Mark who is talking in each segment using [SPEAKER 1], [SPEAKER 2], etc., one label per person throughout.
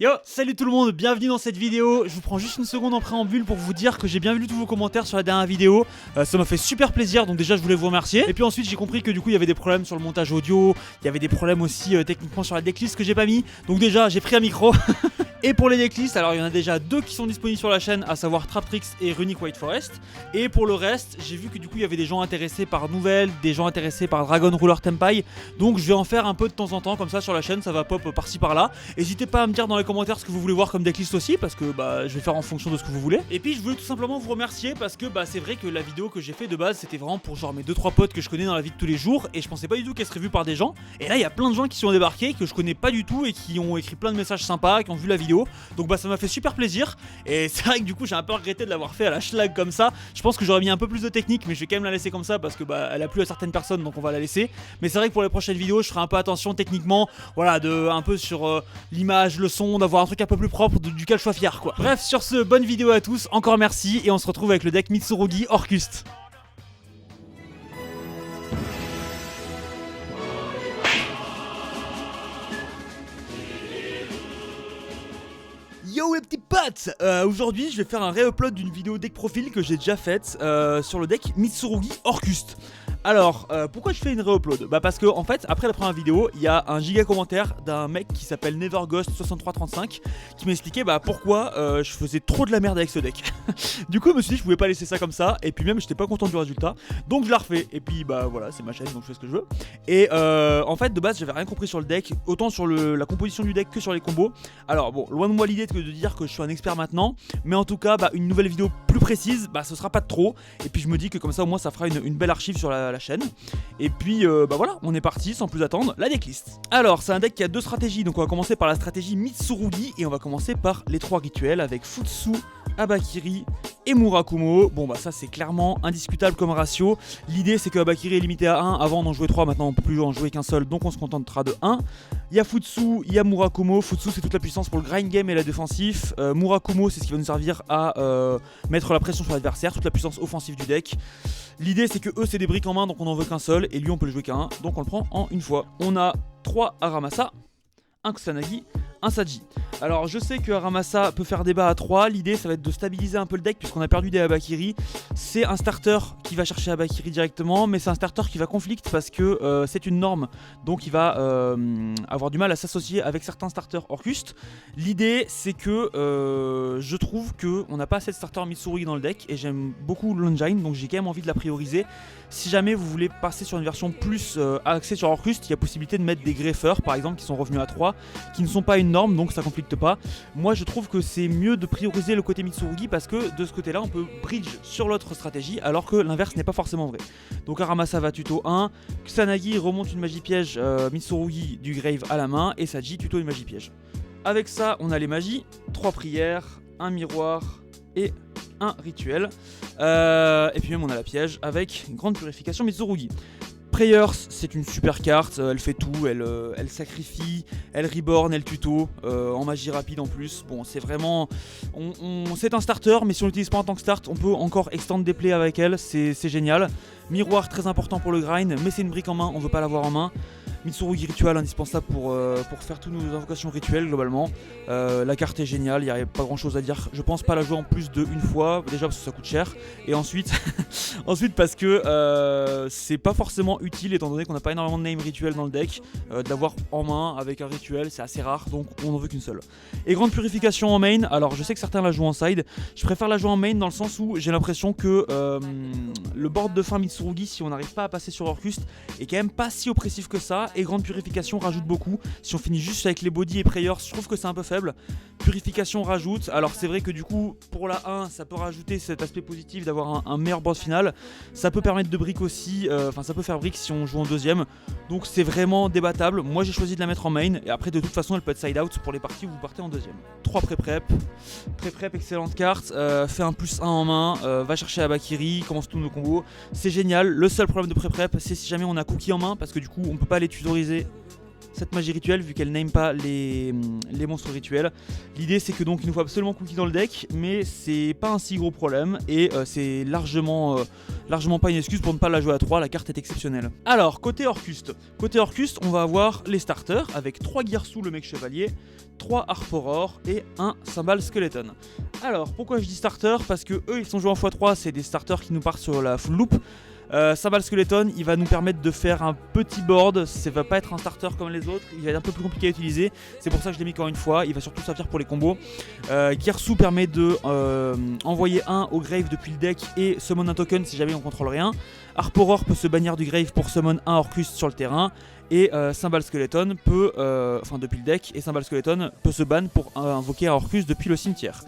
[SPEAKER 1] Yo, salut tout le monde, bienvenue dans cette vidéo. Je vous prends juste une seconde en préambule pour vous dire que j'ai bien vu tous vos commentaires sur la dernière vidéo. Ça m'a fait super plaisir, donc déjà je voulais vous remercier. Et puis ensuite j'ai compris que du coup il y avait des problèmes sur le montage audio. Il y avait des problèmes aussi techniquement sur la decklist que j'ai pas mis. Donc déjà j'ai pris un micro. Et pour les decklists, alors il y en a déjà deux qui sont disponibles sur la chaîne, à savoir Traptrix et Runic White Forest. Et pour le reste, j'ai vu que du coup il y avait des gens intéressés par Nouvelle, des gens intéressés par Dragon Ruler Tempai. Donc je vais en faire un peu de temps en temps comme ça sur la chaîne, ça va pop par-ci par-là. N'hésitez pas à me dire dans les commentaires ce que vous voulez voir comme decklist aussi, parce que je vais faire en fonction de ce que vous voulez. Et puis je voulais tout simplement vous remercier parce que c'est vrai que la vidéo que j'ai fait de base c'était vraiment pour genre mes 2-3 potes que je connais dans la vie de tous les jours. Et je pensais pas du tout qu'elle serait vue par des gens. Et là il y a plein de gens qui sont débarqués, que je connais pas du tout et qui ont écrit plein de messages sympas, qui ont vu la vidéo. Donc ça m'a fait super plaisir. Et c'est vrai que du coup j'ai un peu regretté de l'avoir fait à la schlag comme ça. Je pense que j'aurais mis un peu plus de technique, mais je vais quand même la laisser comme ça parce que elle a plu à certaines personnes, donc on va la laisser. Mais c'est vrai que pour les prochaines vidéos je ferai un peu attention techniquement, voilà, de un peu sur l'image, le son, d'avoir un truc un peu plus propre duquel je sois fier quoi. Bref, sur ce, bonne vidéo à tous, encore merci, et on se retrouve avec le deck Mitsurugi Orcust. Yo les petits potes, aujourd'hui je vais faire un réupload d'une vidéo deck profil que j'ai déjà faite sur le deck Mitsurugi Orcust. Alors, pourquoi je fais une réupload? Parce que en fait, après la première vidéo, il y a un giga commentaire d'un mec qui s'appelle Neverghost6335 qui m'expliquait pourquoi je faisais trop de la merde avec ce deck. Du coup, je me suis dit que je pouvais pas laisser ça comme ça, et puis même j'étais pas content du résultat, donc je la refais. Et puis voilà, c'est ma chaîne, donc je fais ce que je veux. Et en fait, de base, j'avais rien compris sur le deck, autant sur la composition du deck que sur les combos. Alors bon, loin de moi l'idée de dire que je suis un expert maintenant, mais en tout cas, une nouvelle vidéo plus précise, ce sera pas de trop. Et puis je me dis que comme ça, au moins, ça fera une belle archive sur la chaîne. Et puis voilà, on est parti sans plus attendre, la decklist. Alors c'est un deck qui a deux stratégies, donc on va commencer par la stratégie Mitsurugi et on va commencer par les trois rituels avec Futsu, Habakiri et Murakumo. Bon ça c'est clairement indiscutable comme ratio. L'idée c'est que Habakiri est limité à 1, avant on en jouait 3, maintenant on peut plus en jouer qu'un seul, donc on se contentera de 1. Il y a Futsu, il y a Murakumo. Futsu c'est toute la puissance pour le grind game et la défensif. Murakumo c'est ce qui va nous servir à mettre la pression sur l'adversaire, toute la puissance offensive du deck. L'idée c'est que eux c'est des briques en main, donc on en veut qu'un seul, et lui on peut le jouer qu'un, donc on le prend en une fois. On a 3 Aramasa, un Kusanagi, un Saji. Alors je sais que Aramasa peut faire débat à 3, l'idée ça va être de stabiliser un peu le deck puisqu'on a perdu des Habakiri. C'est un starter qui va chercher Habakiri directement, mais c'est un starter qui va conflict parce que c'est une norme, donc il va avoir du mal à s'associer avec certains starters Orcust. L'idée c'est que je trouve qu'on n'a pas assez de starters Mitsurugi dans le deck, et j'aime beaucoup Longine, donc j'ai quand même envie de la prioriser. Si jamais vous voulez passer sur une version plus axée sur Orcust, il y a possibilité de mettre des greffeurs par exemple qui sont revenus à 3, qui ne sont pas une norme, donc ça conflicte pas. Moi je trouve que c'est mieux de prioriser le côté Mitsurugi parce que de ce côté là on peut bridge sur l'autre stratégie, alors que l'inverse n'est pas forcément vrai. Donc Aramasa va tuto 1, Kusanagi remonte une magie piège Mitsurugi du grave à la main, et Saji tuto une magie piège. Avec ça on a les magies, 3 prières, un miroir et un rituel, et puis même on a la piège avec une grande purification Mitsurugi. Prayers, c'est une super carte, elle fait tout, elle sacrifie, elle reborn, elle tuto, en magie rapide en plus. Bon, c'est vraiment... c'est un starter, mais si on l'utilise pas en tant que start, on peut encore extendre des plays avec elle, c'est génial. Miroir, très important pour le grind, mais c'est une brique en main, on veut pas l'avoir en main. Mitsurugi rituel, indispensable pour faire toutes nos invocations rituelles globalement. La carte est géniale, il n'y a pas grand chose à dire. Je pense pas la jouer en plus d'une fois, déjà parce que ça coûte cher, et ensuite, parce que c'est pas forcément utile étant donné qu'on n'a pas énormément de name rituel dans le deck. De l'avoir en main avec un rituel, c'est assez rare, donc on n'en veut qu'une seule. Et grande purification en main, alors je sais que certains la jouent en side, je préfère la jouer en main dans le sens où j'ai l'impression que le board de fin Mitsurugi, si on n'arrive pas à passer sur Orcust, est quand même pas si oppressif que ça. Et grande purification rajoute beaucoup. Si on finit juste avec les body et prayers, je trouve que c'est un peu faible. Purification rajoute. Alors c'est vrai que du coup pour la 1 ça peut rajouter cet aspect positif d'avoir un meilleur board final. Ça peut permettre de brick aussi, ça peut faire brick si on joue en deuxième. Donc c'est vraiment débattable. Moi j'ai choisi de la mettre en main, et après de toute façon elle peut être side out pour les parties où vous partez en deuxième. 3 pré-prep. Pré-prep, excellente carte. Fait un +1 en main, va chercher Habakiri, commence tous nos combos. C'est génial. Le seul problème de pré-prep c'est si jamais on a cookie en main, parce que du coup on peut pas les tutoriser cette magie rituelle vu qu'elle n'aime pas les monstres rituels. L'idée c'est que donc il nous faut absolument Cookie dans le deck, mais c'est pas un si gros problème et c'est largement pas une excuse pour ne pas la jouer à 3, la carte est exceptionnelle. Alors côté Orcuste, on va avoir les starters avec 3 Girsu le mec chevalier, 3 Harp Aurore et un Cymbal Skeleton. Alors pourquoi je dis starter? Parce que eux ils sont joués en x3, c'est des starters qui nous partent sur la full loop. Cymbal Skeleton, il va nous permettre de faire un petit board, ça va pas être un starter comme les autres, il va être un peu plus compliqué à utiliser, c'est pour ça que je l'ai mis encore une fois, il va surtout servir pour les combos. Girsu permet de envoyer un au grave depuis le deck et summon un token si jamais on contrôle rien. Harp Aurore peut se bannir du grave pour summon un Orcuste sur le terrain. Et Cymbal Skeleton peut, depuis le deck, et Cymbal Skeleton peut se ban pour invoquer un Orcuste depuis le cimetière.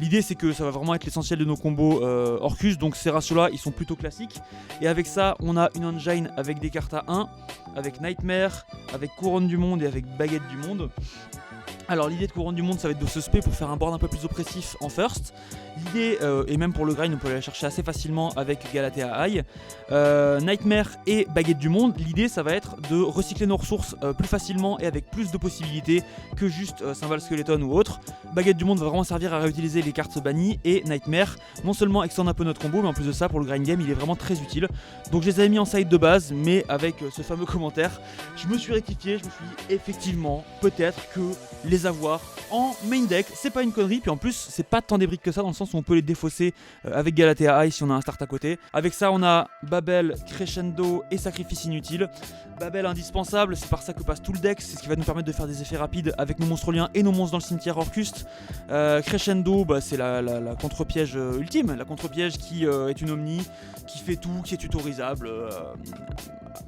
[SPEAKER 1] L'idée c'est que ça va vraiment être l'essentiel de nos combos Orcuste, donc ces ratios là ils sont plutôt classiques. Et avec ça on a une engine avec des cartes à 1, avec Nightmare, avec Couronne du Monde et avec Baguette du Monde. Alors l'idée de Couronne du Monde ça va être de se spé pour faire un board un peu plus oppressif en first. L'idée, et même pour le grind on peut aller chercher assez facilement avec Galatea High. Nightmare et Baguette du Monde, l'idée ça va être de recycler nos ressources plus facilement et avec plus de possibilités que juste Cymbal Skeleton ou autre. Baguette du Monde va vraiment servir à réutiliser les cartes bannies et Nightmare non seulement extend un peu notre combo mais en plus de ça pour le grind game il est vraiment très utile. Donc je les avais mis en side de base mais avec ce fameux commentaire je me suis rectifié, je me suis dit effectivement peut-être que les avoir en main deck c'est pas une connerie, puis en plus c'est pas tant des briques que ça dans le sens où on peut les défausser avec Galatea High si on a un start à côté. Avec ça on a Babel, Crescendo et Sacrifice Inutile. Babel indispensable, c'est par ça que passe tout le deck, c'est ce qui va nous permettre de faire des effets rapides avec nos monstres liens et nos monstres dans le cimetière Orcuste. Crescendo, c'est la contre-piège ultime, la contre-piège qui est une omni, qui fait tout, qui est tutorisable.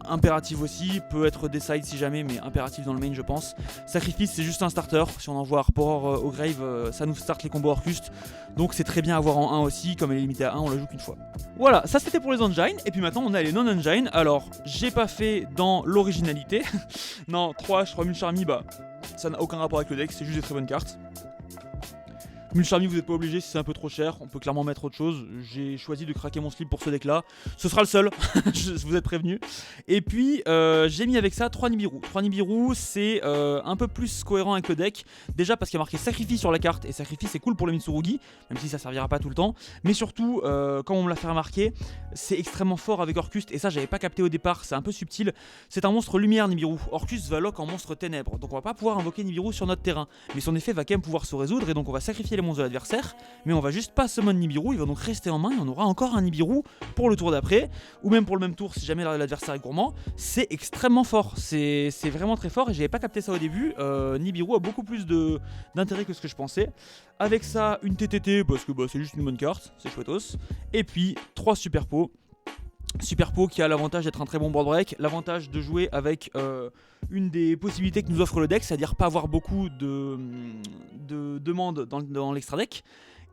[SPEAKER 1] Impérative aussi, peut être decide si jamais, mais impérative dans le main je pense. Sacrifice c'est juste un starter, si on envoie Harp Aurore au grave, ça nous start les combos Orcuste. Donc c'est très bien à avoir en 1 aussi, comme elle est limitée à 1 on la joue qu'une fois. Voilà, ça c'était pour les engines, et puis maintenant on a les non-engines. Alors j'ai pas fait dans l'originalité, non 3 Mulcharmy, ça n'a aucun rapport avec le deck, c'est juste des très bonnes cartes. Mulcharmy vous n'êtes pas obligé si c'est un peu trop cher, on peut clairement mettre autre chose. J'ai choisi de craquer mon slip pour ce deck là, ce sera le seul, vous êtes prévenus. Et puis j'ai mis avec ça 3 Nibiru. 3 Nibiru c'est un peu plus cohérent avec le deck, déjà parce qu'il y a marqué Sacrifice sur la carte, et Sacrifice c'est cool pour le Mitsurugi, même si ça servira pas tout le temps. Mais surtout, quand on me l'a fait remarquer, c'est extrêmement fort avec Orcuste, et ça j'avais pas capté au départ, c'est un peu subtil. C'est un monstre lumière Nibiru, Orcuste va lock en monstre ténèbres, donc on va pas pouvoir invoquer Nibiru sur notre terrain. Mais son effet va quand même pouvoir se résoudre, et donc on va sacrifier les monstres de l'adversaire, mais on va juste pas summon Nibiru, il va donc rester en main et on aura encore un Nibiru pour le tour d'après, ou même pour le même tour si jamais l'adversaire est gourmand. C'est extrêmement fort, c'est vraiment très fort, et j'avais pas capté ça au début. Nibiru a beaucoup plus d'intérêt que ce que je pensais. Avec ça, une TTT parce que c'est juste une bonne carte, c'est chouettos, et puis 3 Super Pots. Super Pot qui a l'avantage d'être un très bon board break, l'avantage de jouer avec une des possibilités que nous offre le deck, c'est-à-dire pas avoir beaucoup de demandes dans l'extra deck,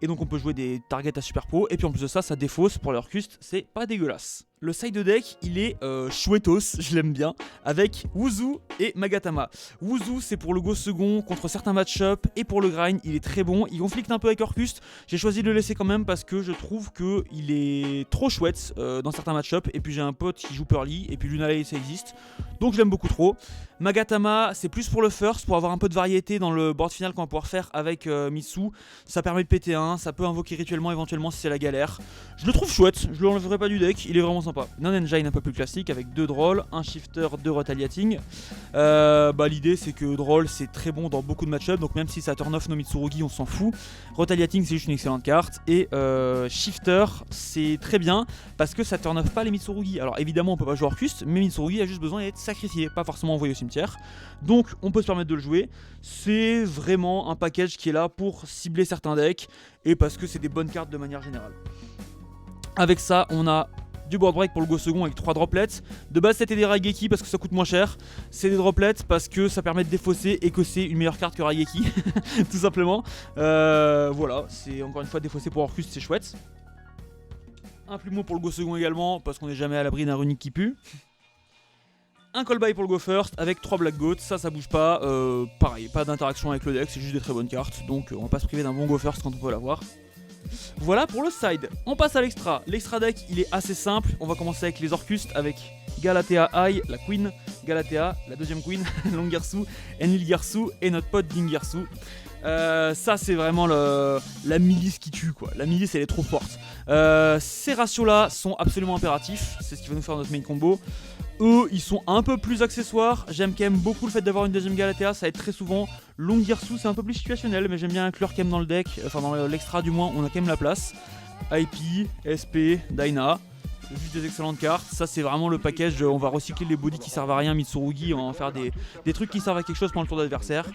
[SPEAKER 1] et donc on peut jouer des targets à Super Pot, et puis en plus de ça, ça défausse pour l'Orcuste, c'est pas dégueulasse. Le side deck, il est chouettos, je l'aime bien, avec Wuzu et Magatama. Wuzu, c'est pour le go second contre certains match-up, et pour le grind, il est très bon. Il conflicte un peu avec Orcuste. J'ai choisi de le laisser quand même parce que je trouve qu'il est trop chouette dans certains match-up. Et puis j'ai un pote qui joue Pearly, et puis Lunala, ça existe. Donc je l'aime beaucoup trop. Magatama, c'est plus pour le first, pour avoir un peu de variété dans le board final qu'on va pouvoir faire avec Mitsu. Ça permet de péter un, ça peut invoquer rituellement éventuellement si c'est la galère. Je le trouve chouette, je le enlèverai pas du deck, il est vraiment sympa. Non-engine un peu plus classique avec 2 drolls, un shifter, 2 retaliating. L'idée c'est que droll c'est très bon dans beaucoup de match-up, donc même si ça turn off nos Mitsurugi on s'en fout. Retaliating c'est juste une excellente carte, et shifter c'est très bien parce que ça turn off pas les Mitsurugi. Alors évidemment on peut pas jouer Orcuste, mais Mitsurugi a juste besoin d'être sacrifié, pas forcément envoyé au cimetière. Donc on peut se permettre de le jouer. C'est vraiment un package qui est là pour cibler certains decks, et parce que c'est des bonnes cartes de manière générale. Avec ça on a du board break pour le go second avec 3 droplets. De base c'était des Raigeki parce que ça coûte moins cher. C'est des droplets parce que ça permet de défausser et que c'est une meilleure carte que Raigeki. Tout simplement. Voilà, c'est encore une fois défaussé pour Orcuste, c'est chouette. Un plumeau pour le go second également parce qu'on n'est jamais à l'abri d'un runique qui pue. Un call by pour le go first avec 3 Black Goats, ça bouge pas. Pareil, pas d'interaction avec le deck, c'est juste des très bonnes cartes. Donc on va pas se priver d'un bon go first quand on peut l'avoir. Voilà pour le side. On passe à l'extra. L'extra deck, il est assez simple. On va commencer avec les Orcustes, avec Galatea High, la Queen, Galatea, la deuxième Queen, Longarsu, Enlilgarsu et notre pote Dingirsu. Ça c'est vraiment la milice qui tue quoi. La milice elle est trop forte. Ces ratios là sont absolument impératifs. C'est ce qui va nous faire notre main combo. Eux ils sont un peu plus accessoires. J'aime quand même beaucoup le fait d'avoir une deuxième Galatea. Ça aide très souvent. Longarsu c'est un peu plus situationnel, mais j'aime bien inclure quand même dans le deck. Enfin dans l'extra du moins on a quand même la place. IP, SP, Dyna. Juste des excellentes cartes, ça c'est vraiment le package, on va recycler les bodies qui servent à rien, Mitsurugi, on va en faire des trucs qui servent à quelque chose pendant le tour d'adversaire.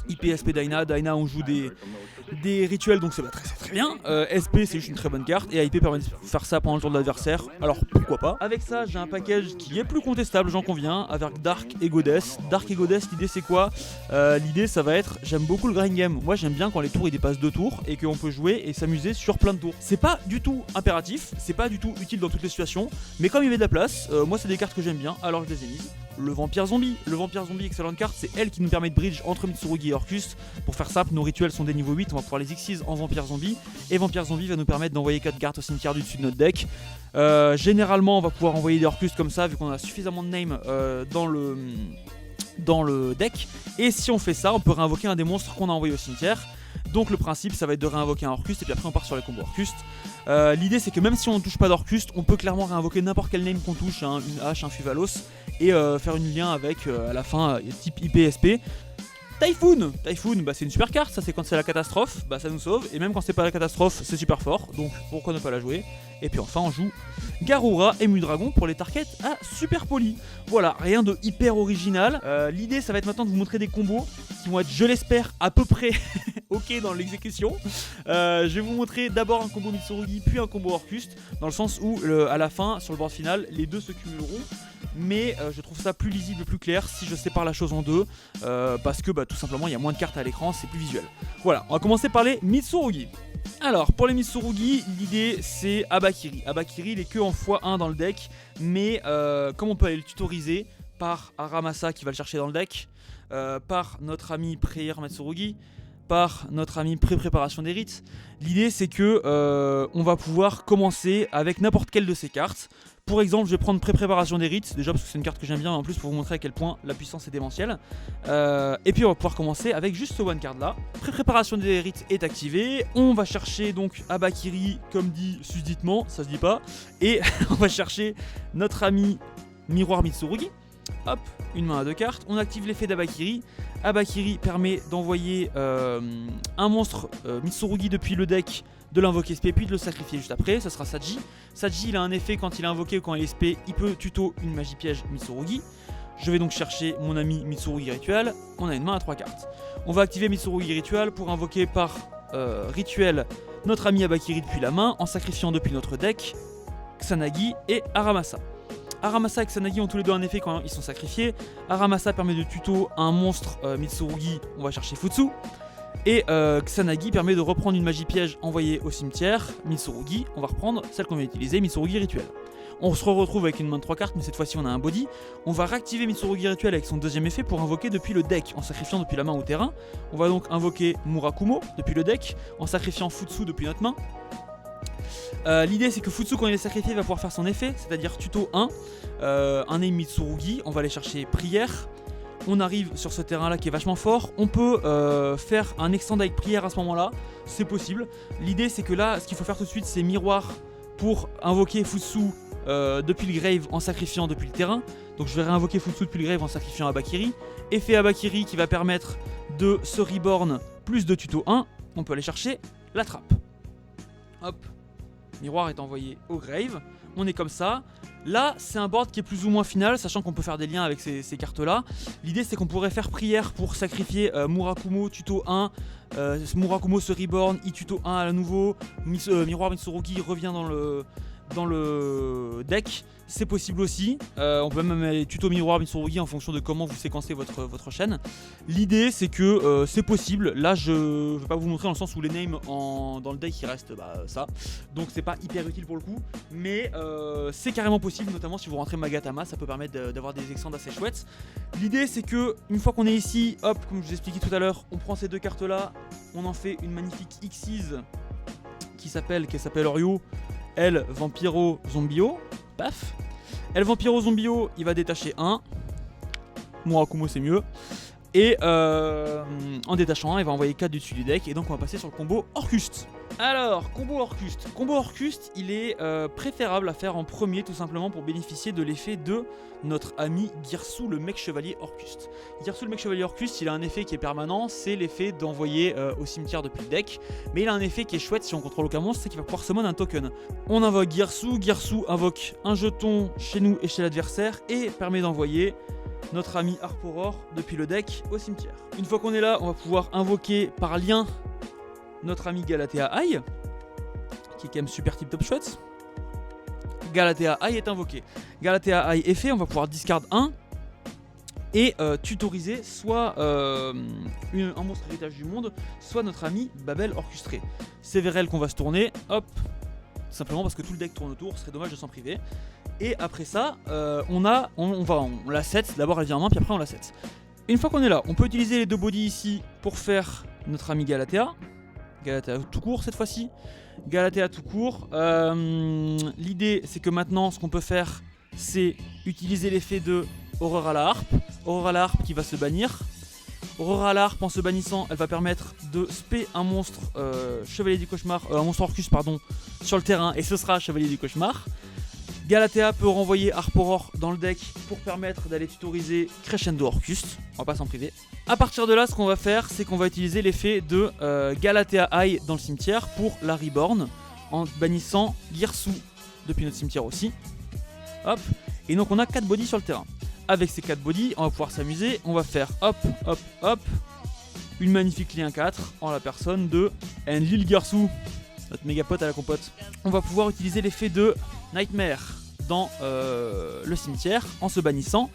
[SPEAKER 1] IP, SP, Dyna on joue des rituels donc c'est très bien. SP c'est juste une très bonne carte et IP permet de faire ça pendant le tour de l'adversaire, alors pourquoi pas. Avec ça j'ai un package qui est plus contestable, j'en conviens, avec Dark et Goddess. Dark et Goddess, l'idée c'est quoi? L'idée ça va être, j'aime beaucoup le grind game, moi j'aime bien quand les tours ils dépassent 2 tours et qu'on peut jouer et s'amuser sur plein de tours. C'est pas du tout impératif, c'est pas du tout utile dans toutes les situations, mais comme il y avait de la place, moi c'est des cartes que j'aime bien, alors je les ai mises. Le Vampire Zombie, excellente carte, c'est elle qui nous permet de bridge entre Mitsurugi et Orcust. Pour faire simple, nos rituels sont des niveaux 8, on va pouvoir les X6 en Vampire Zombie. Et Vampire Zombie va nous permettre d'envoyer 4 cartes au cimetière du dessus de notre deck. Généralement, on va pouvoir envoyer des Orcust comme ça, vu qu'on a suffisamment de name dans le deck. Et si on fait ça, on peut réinvoquer un des monstres qu'on a envoyé au cimetière. Donc le principe ça va être de réinvoquer un Orcust et puis après on part sur les combos Orcust. L'idée c'est que même si on ne touche pas d'Orcust, on peut clairement réinvoquer n'importe quel name qu'on touche, hein, une hache, un Fuvalos, et faire une lien avec à la fin type IPSP. Typhoon, bah, c'est une super carte, ça c'est quand c'est la catastrophe, bah ça nous sauve, et même quand c'est pas la catastrophe c'est super fort, donc pourquoi ne pas la jouer. Et puis enfin on joue Garura et Mudragon pour les targets à super poli. Voilà, rien de hyper original. L'idée ça va être maintenant de vous montrer des combos qui vont être, je l'espère, à peu près ok dans l'exécution. Je vais vous montrer d'abord un combo Mitsurugi puis un combo Orcust, dans le sens où à la fin, sur le board final, les deux se cumuleront. Mais je trouve ça plus lisible, plus clair si je sépare la chose en deux, parce que bah, tout simplement il y a moins de cartes à l'écran, c'est plus visuel. Voilà, on va commencer par les Mitsurugi. Alors pour les Mitsurugi, l'idée c'est Abakiri. Abakiri il est que en x1 dans le deck, mais comme on peut aller le tutoriser par Aramasa qui va le chercher dans le deck, par notre ami Prayer Mitsurugi, par notre ami pré-préparation des rites. L'idée c'est que on va pouvoir commencer avec n'importe quelle de ces cartes. Pour exemple, je vais prendre pré-préparation des rites, déjà parce que c'est une carte que j'aime bien, mais en plus pour vous montrer à quel point la puissance est démentielle. Et puis on va pouvoir commencer avec juste ce one card là. Pré-préparation des rites est activée. On va chercher donc Abakiri, comme dit susditement, ça se dit pas. Et on va chercher notre ami Miroir Mitsurugi. Hop, une main à 2 cartes. On active l'effet d'Abakiri. Abakiri permet d'envoyer un monstre Mitsurugi depuis le deck, de l'invoquer SP puis de le sacrifier juste après. Ça sera Saji. Saji il a un effet quand il est invoqué ou quand il est SP, il peut tuto une magie piège Mitsurugi. Je vais donc chercher mon ami Mitsurugi Ritual. On a une main à 3 cartes. On va activer Mitsurugi Ritual pour invoquer par rituel notre ami Abakiri depuis la main en sacrifiant depuis notre deck Xanagi et Aramasa. Aramasa et Xanagi ont tous les deux un effet quand ils sont sacrifiés. Aramasa permet de tuto un monstre Mitsurugi, on va chercher Futsu. Et Xanagi permet de reprendre une magie piège envoyée au cimetière. Mitsurugi, on va reprendre celle qu'on vient d'utiliser, Mitsurugi Rituel. On se retrouve avec une main de 3 cartes, mais cette fois-ci on a un body. On va réactiver Mitsurugi Rituel avec son deuxième effet pour invoquer depuis le deck, en sacrifiant depuis la main au terrain. On va donc invoquer Murakumo depuis le deck, en sacrifiant Futsu depuis notre main. L'idée c'est que Futsu quand il est sacrifié va pouvoir faire son effet, c'est-à-dire tuto 1, un name Mitsurugi, on va aller chercher prière. On arrive sur ce terrain là qui est vachement fort. On peut faire un extend avec prière à ce moment là, c'est possible. L'idée c'est que là ce qu'il faut faire tout de suite c'est miroir pour invoquer Futsu depuis le grave en sacrifiant depuis le terrain. Donc je vais réinvoquer Futsu depuis le grave en sacrifiant Abakiri. Effet Abakiri qui va permettre de se reborn plus de tuto 1. On peut aller chercher la trappe. Hop, miroir est envoyé au grave. On est comme ça. Là, c'est un board qui est plus ou moins final, sachant qu'on peut faire des liens avec ces cartes-là. L'idée, c'est qu'on pourrait faire prière pour sacrifier Murakumo, tuto 1. Murakumo se reborn, il tuto 1 à nouveau. Miroir Mitsurugi revient dans le deck. C'est possible aussi. On peut même aller tuto Miroir Mitsurugi en fonction de comment vous séquencez votre chaîne. L'idée, c'est que c'est possible. Là, je ne vais pas vous montrer dans le sens où les names dans le deck, il reste ça. Donc, c'est pas hyper utile pour le coup. Mais c'est carrément possible, notamment si vous rentrez Magatama, ça peut permettre d'avoir des extends assez chouettes. L'idée, c'est que une fois qu'on est ici, hop, comme je vous ai expliqué tout à l'heure, on prend ces deux cartes-là, on en fait une magnifique X6 qui s'appelle Ryu, elle Vampiro Zombio, paf. Elle Vampiro Zombio, il va détacher 1. Murakumo c'est mieux. Et en détachant 1, il va envoyer 4 du dessus du deck. Et donc on va passer sur le combo Orcuste. Alors, combo Orcuste. Combo Orcuste, il est préférable à faire en premier, tout simplement pour bénéficier de l'effet de notre ami Girsu, le mec chevalier Orcuste. Girsu, le mec chevalier Orcuste, il a un effet qui est permanent, c'est l'effet d'envoyer au cimetière depuis le deck. Mais il a un effet qui est chouette si on contrôle aucun monstre, c'est qu'il va pouvoir summon un token. On invoque Girsu, Girsu invoque un jeton chez nous et chez l'adversaire et permet d'envoyer notre ami Arporor depuis le deck au cimetière. Une fois qu'on est là, on va pouvoir invoquer par lien notre ami Galatea Eye, qui est quand même super tip top chouette. Galatea Eye est invoqué. Galatea Eye est fait, on va pouvoir discard 1 et tutoriser soit un monstre héritage du monde, soit notre ami Babel Orcustré. C'est vers elle qu'on va se tourner, hop, simplement parce que tout le deck tourne autour, ce serait dommage de s'en priver. Et après ça, on la set, d'abord elle vient en main, puis après on la set. Une fois qu'on est là, on peut utiliser les 2 bodies ici pour faire notre ami Galatea. Galatea tout court cette fois-ci. Galatea tout court. L'idée c'est que maintenant ce qu'on peut faire, c'est utiliser l'effet de Horreur à la harpe. Horreur à la harpe qui va se bannir. Horreur à la harpe en se bannissant, elle va permettre de spé un monstre Chevalier du Cauchemar, un monstre Orcus pardon, sur le terrain et ce sera Chevalier du Cauchemar. Galatea peut renvoyer Arporor dans le deck pour permettre d'aller tutoriser Crescendo Orcuste, on va pas s'en priver. A partir de là, ce qu'on va faire, c'est qu'on va utiliser l'effet de Galatea Eye dans le cimetière pour la Reborn, en bannissant Girsu depuis notre cimetière aussi. Hop, et donc on a 4 bodies sur le terrain. Avec ces 4 bodies, on va pouvoir s'amuser, on va faire hop, hop, hop, une magnifique lien 4 en la personne de Enlil Girsu, notre méga pote à la compote. On va pouvoir utiliser l'effet de Nightmare dans le cimetière en se bannissant.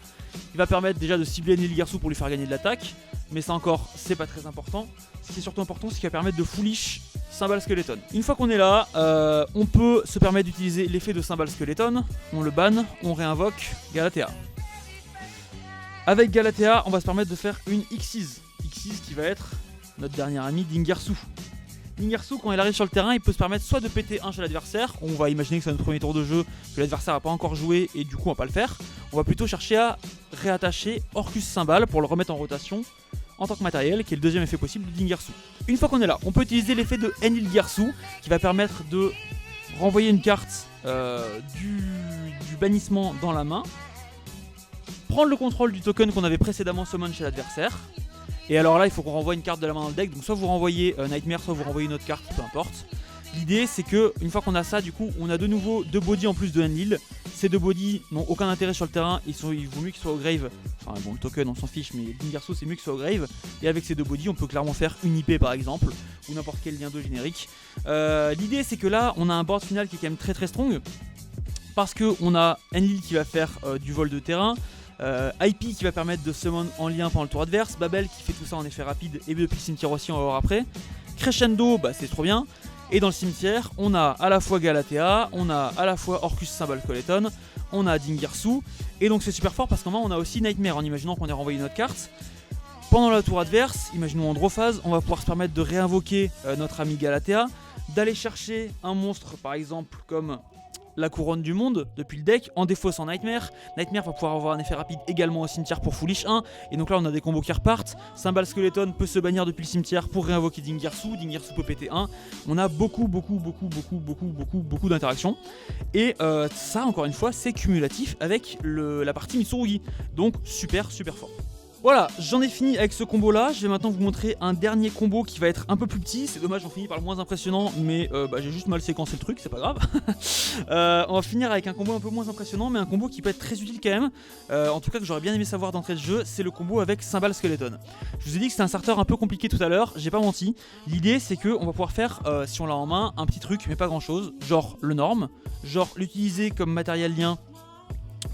[SPEAKER 1] Il va permettre déjà de cibler Enlil Girsu pour lui faire gagner de l'attaque, mais ça encore c'est pas très important. Ce qui est surtout important, c'est qu'il va permettre de foolish Cymbal Skeleton. Une fois qu'on est là, on peut se permettre d'utiliser l'effet de Cymbal Skeleton. On le banne, on réinvoque Galatea. Avec Galatea, on va se permettre de faire une Xyz. Xyz qui va être notre dernier ami Dingirsu. Dingirsu, quand il arrive sur le terrain, il peut se permettre soit de péter un chez l'adversaire. On va imaginer que c'est notre premier tour de jeu, que l'adversaire n'a pas encore joué et du coup on va pas le faire. On va plutôt chercher à réattacher Orcus Cymbal pour le remettre en rotation en tant que matériel, qui est le deuxième effet possible de Dingirsu. Une fois qu'on est là, on peut utiliser l'effet de Enlil Girsu qui va permettre de renvoyer une carte du bannissement dans la main, prendre le contrôle du token qu'on avait précédemment summon chez l'adversaire. Et alors là, il faut qu'on renvoie une carte de la main dans le deck. Donc soit vous renvoyez Nightmare, soit vous renvoyez une autre carte, peu importe. L'idée, c'est que une fois qu'on a ça, du coup, on a de nouveau 2 bodies en plus de Enlil. Ces 2 bodies n'ont aucun intérêt sur le terrain. Il vaut mieux qu'ils soient au grave. Enfin bon, le token, on s'en fiche, mais Dingirsu, c'est mieux qu'ils soient au grave. Et avec ces 2 bodies, on peut clairement faire une IP par exemple, ou n'importe quel lien 2 générique. L'idée, c'est que là, on a un board final qui est quand même très très strong. Parce qu'on a Enlil qui va faire du vol de terrain. IP qui va permettre de summon en lien pendant le tour adverse, Babel qui fait tout ça en effet rapide et depuis le cimetière aussi, on va voir après. Crescendo, bah c'est trop bien. Et dans le cimetière, on a à la fois Galatea, on a à la fois Orcus Cymbal Skeleton, on a Dingirsu. Et donc c'est super fort parce qu'en main on a aussi Nightmare en imaginant qu'on ait renvoyé notre carte. Pendant la tour adverse, imaginons en draw phase, on va pouvoir se permettre de réinvoquer notre ami Galatea, d'aller chercher un monstre par exemple comme la couronne du monde depuis le deck en défaussant Nightmare. Nightmare va pouvoir avoir un effet rapide également au cimetière pour foolish 1. Et donc là on a des combos qui repartent. Cymbal Skeleton peut se bannir depuis le cimetière pour réinvoquer Dingirsu. Dingirsu peut péter 1. On a beaucoup d'interactions. Et ça encore une fois c'est cumulatif avec la partie Mitsurugi. Donc super fort. Voilà, j'en ai fini avec ce combo là. Je vais maintenant vous montrer un dernier combo qui va être un peu plus petit. C'est dommage, on finit par le moins impressionnant, mais j'ai juste mal séquencé le truc, c'est pas grave. On va finir avec un combo un peu moins impressionnant, mais un combo qui peut être très utile quand même. En tout cas, que j'aurais bien aimé savoir d'entrée de jeu, c'est le combo avec Cymbal Skeleton. Je vous ai dit que c'était un starter un peu compliqué tout à l'heure, j'ai pas menti. L'idée c'est qu'on va pouvoir faire, si on l'a en main, un petit truc, mais pas grand chose, genre le norme, genre l'utiliser comme matériel lien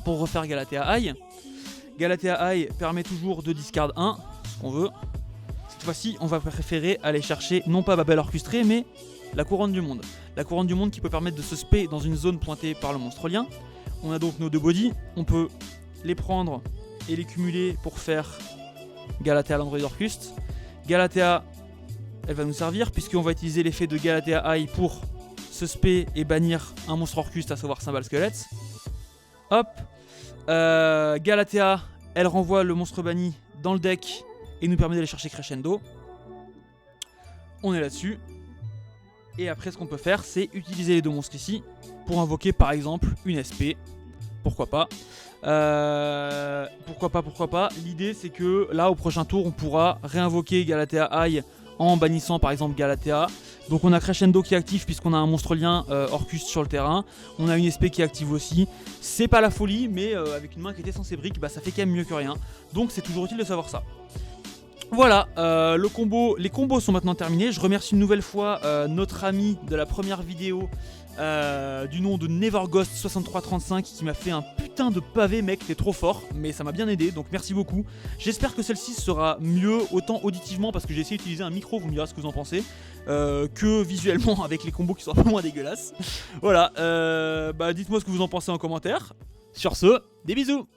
[SPEAKER 1] pour refaire Galatea Eye. Galatea Eye permet toujours de discard 1, ce qu'on veut. Cette fois-ci, on va préférer aller chercher non pas Babel Orcustré, mais la couronne du monde. La couronne du monde qui peut permettre de se spé dans une zone pointée par le monstre lien. On a donc nos 2 bodies, on peut les prendre et les cumuler pour faire Galatea l'Android Orcuste. Galatea, elle va nous servir puisqu'on va utiliser l'effet de Galatea Eye pour se spé et bannir un monstre Orcust, à savoir Cymbal Squelette. Hop. Galatea, elle renvoie le monstre banni dans le deck et nous permet d'aller chercher Crescendo. On est là-dessus. Et après, ce qu'on peut faire, c'est utiliser les deux monstres ici pour invoquer par exemple une SP. Pourquoi pas. Pourquoi pas. L'idée, c'est que là, au prochain tour, on pourra réinvoquer Galatea High en bannissant par exemple Galatea. Donc on a Crescendo qui est actif puisqu'on a un monstre lien Orcust sur le terrain. On a une SP qui est active aussi. C'est pas la folie, mais avec une main qui était censée brick, bah, ça fait quand même mieux que rien. Donc c'est toujours utile de savoir ça. Voilà, les combos sont maintenant terminés. Je remercie une nouvelle fois notre ami de la première vidéo du nom de Neverghost6335 qui m'a fait un putain de pavé, mec, t'es trop fort, mais ça m'a bien aidé, donc merci beaucoup. J'espère que celle-ci sera mieux, autant auditivement, parce que j'ai essayé d'utiliser un micro, vous me direz ce que vous en pensez, que visuellement avec les combos qui sont un peu moins dégueulasses. Voilà, dites-moi ce que vous en pensez en commentaire. Sur ce, des bisous.